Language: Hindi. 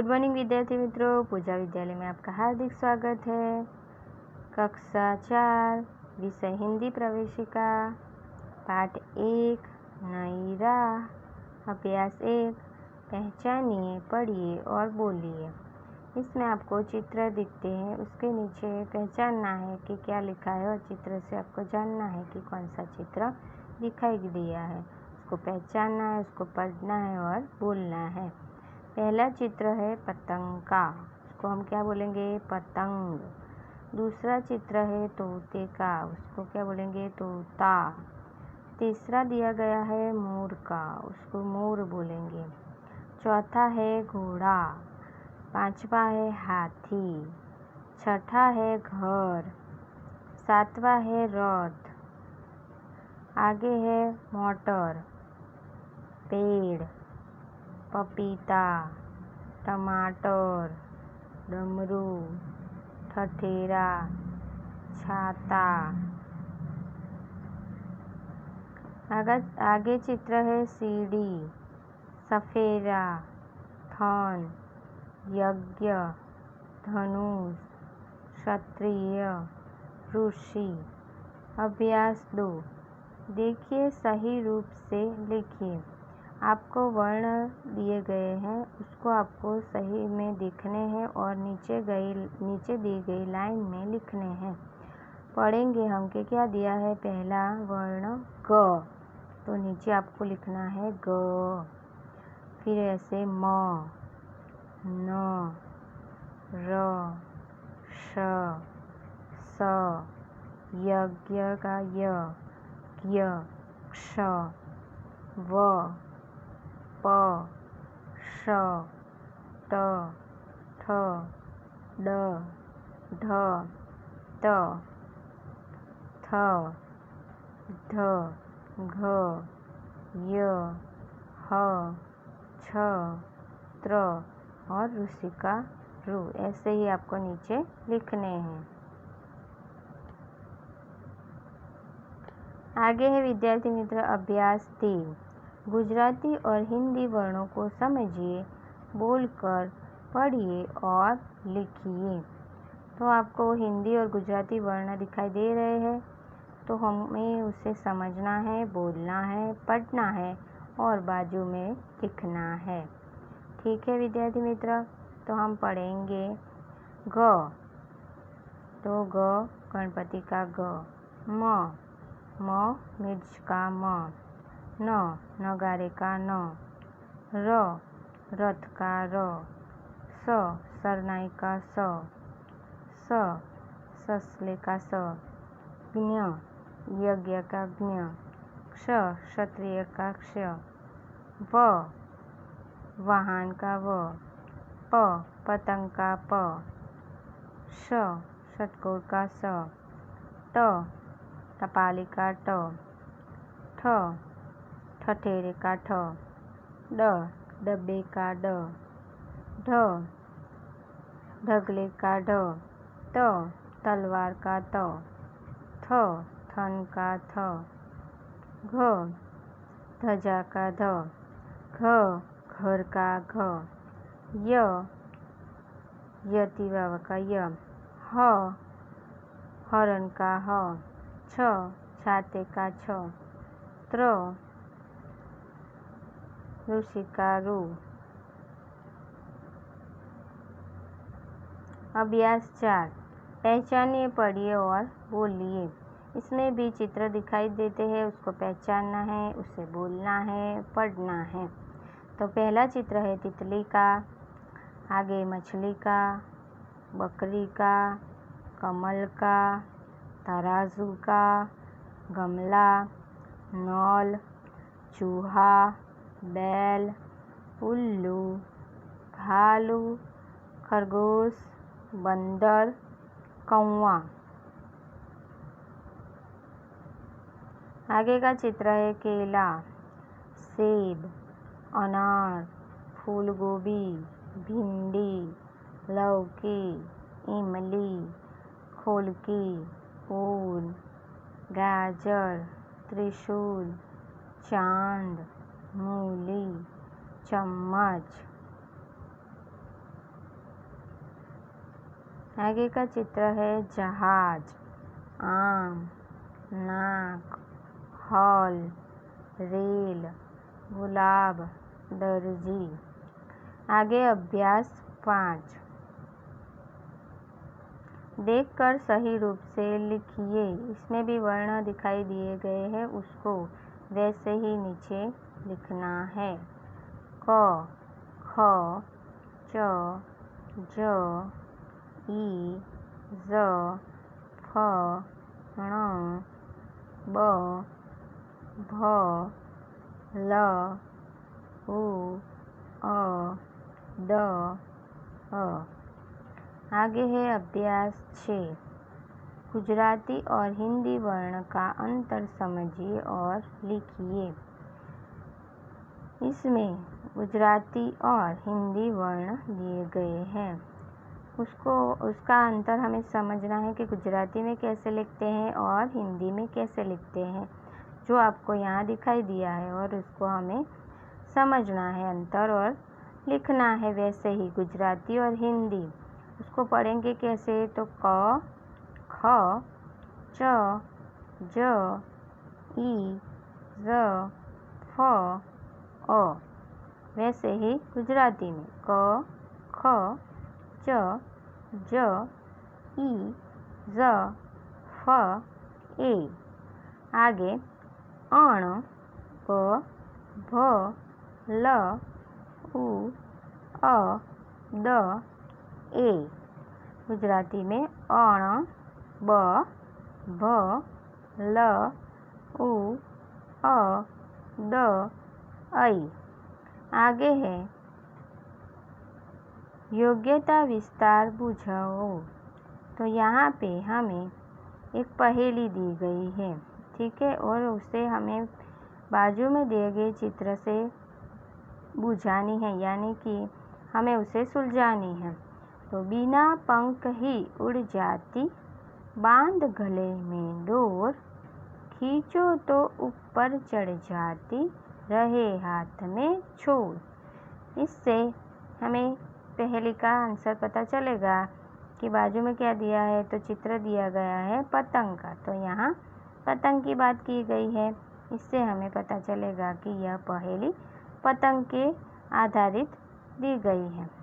गुड मॉर्निंग विद्यार्थी मित्रों, पूजा विद्यालय में आपका हार्दिक स्वागत है। कक्षा 4 विषय हिंदी प्रवेशिका पाठ 1 नई राह अभ्यास 1 पहचानिए, पढ़िए और बोलिए। इसमें आपको चित्र दिखते हैं, उसके नीचे पहचानना है कि क्या लिखा है और चित्र से आपको जानना है कि कौन सा चित्र दिखाई दिया है। उसको पहचानना है, उसको पढ़ना है और बोलना है। पहला चित्र है पतंग का, उसको हम क्या बोलेंगे? पतंग। दूसरा चित्र है तोते का, उसको क्या बोलेंगे? तोता। तीसरा दिया गया है मोर का, उसको मोर बोलेंगे। चौथा है घोड़ा। पांचवा है हाथी। छठा है घर। सातवां है रथ। आगे है मोटर, पेड़, पपीता, टमाटर, डमरू, ठठेरा, छाता। आगे चित्र है सीढ़ी, सफेरा, थन, यज्ञ, धनुष, क्षत्रिय, ऋषि। अभ्यास 2, देखिए सही रूप से लिखिए। आपको वर्ण दिए गए हैं, उसको आपको सही में लिखने हैं और नीचे दी गई लाइन में लिखने हैं। पढ़ेंगे हम कि क्या दिया है। पहला वर्ण ग, तो नीचे आपको लिखना है ग। फिर ऐसे म, न, र, श, स, यज्ञ का य, ज्ञ, क्ष, व, प, श, ट, ठ, ड, ढ, त, थ, ध, घ, य, ह, छ, त्र और ऋषि का ऋ। ऐसे ही आपको नीचे लिखने हैं। आगे है विद्यार्थी मित्र अभ्यास 3, गुजराती और हिंदी वर्णों को समझिए, बोलकर पढ़िए और लिखिए। तो आपको हिंदी और गुजराती वर्ण दिखाई दे रहे हैं, तो हमें उसे समझना है, बोलना है, पढ़ना है और बाजू में लिखना है। ठीक है विद्यार्थी मित्र, तो हम पढ़ेंगे ग, तो ग गणपति का ग। म मिर्च का म। न नगारे का न। र रथ का र। स सरनाई का स। ससले का स। ज्ञ यज्ञ का ज्ञ। क्ष क्षत्रिय का क्ष। व वाहन का व। प पतंग का प। ष षटकोर का स। ट टपाली का ट। ठ ठठेरे का ठ। ड डब्बे का ड। ढ ढगले का ढ। त तलवार का त। थ थन का थ। घ ध्वजा का ध। घ घर का घ। य यति वाव का य। ह हरण का ह। छ छाते का छ। त्र ऋषि का ऋ। अभ्यास 4, पहचानिए, पढ़िए और बोलिए। इसमें भी चित्र दिखाई देते हैं, उसको पहचानना है, उसे बोलना है, पढ़ना है। तो पहला चित्र है तितली का, आगे मछली का, बकरी का, कमल का, तराजू का, गमला, नौल, चूहा, बैल, उल्लू, भालू, खरगोश, बंदर, कौवा। आगे का चित्र है केला, सेब, अनार, फूल गोभी, भिंडी, लौकी, इमली, खोलकी, फूल, गाजर, त्रिशूल, चांद, मूली, चम्मच। आगे का चित्र है जहाज, आम, नाक, हॉल, रेल, गुलाब, दर्जी। आगे अभ्यास 5। देखकर सही रूप से लिखिए। इसमें भी वर्ण दिखाई दिए गए हैं, उसको वैसे ही नीचे लिखना है। क, ख, च, ज, ई, ज, फ, ण, ब, भ, ल, उ, अ, द, अ। आगे है अभ्यास 6। गुजराती और हिंदी वर्ण का अंतर समझिए और लिखिए। इसमें गुजराती और हिंदी वर्ण दिए गए हैं, उसका अंतर हमें समझना है कि गुजराती में कैसे लिखते हैं और हिंदी में कैसे लिखते हैं, जो आपको यहाँ दिखाई दिया है, और उसको हमें समझना है अंतर और लिखना है वैसे ही गुजराती और हिंदी। उसको पढ़ेंगे कैसे, तो क, ख, च, ज, ई, ज, फ, अ। वैसे ही गुजराती में क, ख, च, ज, ई, ज, फ, ए। आगे अण, ब, भ, ल, उ, अ, द, ए। गुजराती में अण, ब, भ, ल, उ, अ, द, ऐ। आगे है योग्यता विस्तार बुझाओ। तो यहाँ पे हमें एक पहेली दी गई है, ठीक है, और उसे हमें बाजू में दिए गए चित्र से बुझानी है, यानी कि हमें उसे सुलझानी है। तो बिना पंख ही उड़ जाती, बांध गले में डोर, खींचो तो ऊपर चढ़ जाती, रहे हाथ में छोर। इससे हमें पहेली का आंसर पता चलेगा कि बाजू में क्या दिया है, तो चित्र दिया गया है पतंग का, तो यहाँ पतंग की बात की गई है। इससे हमें पता चलेगा कि यह पहेली पतंग के आधारित दी गई है।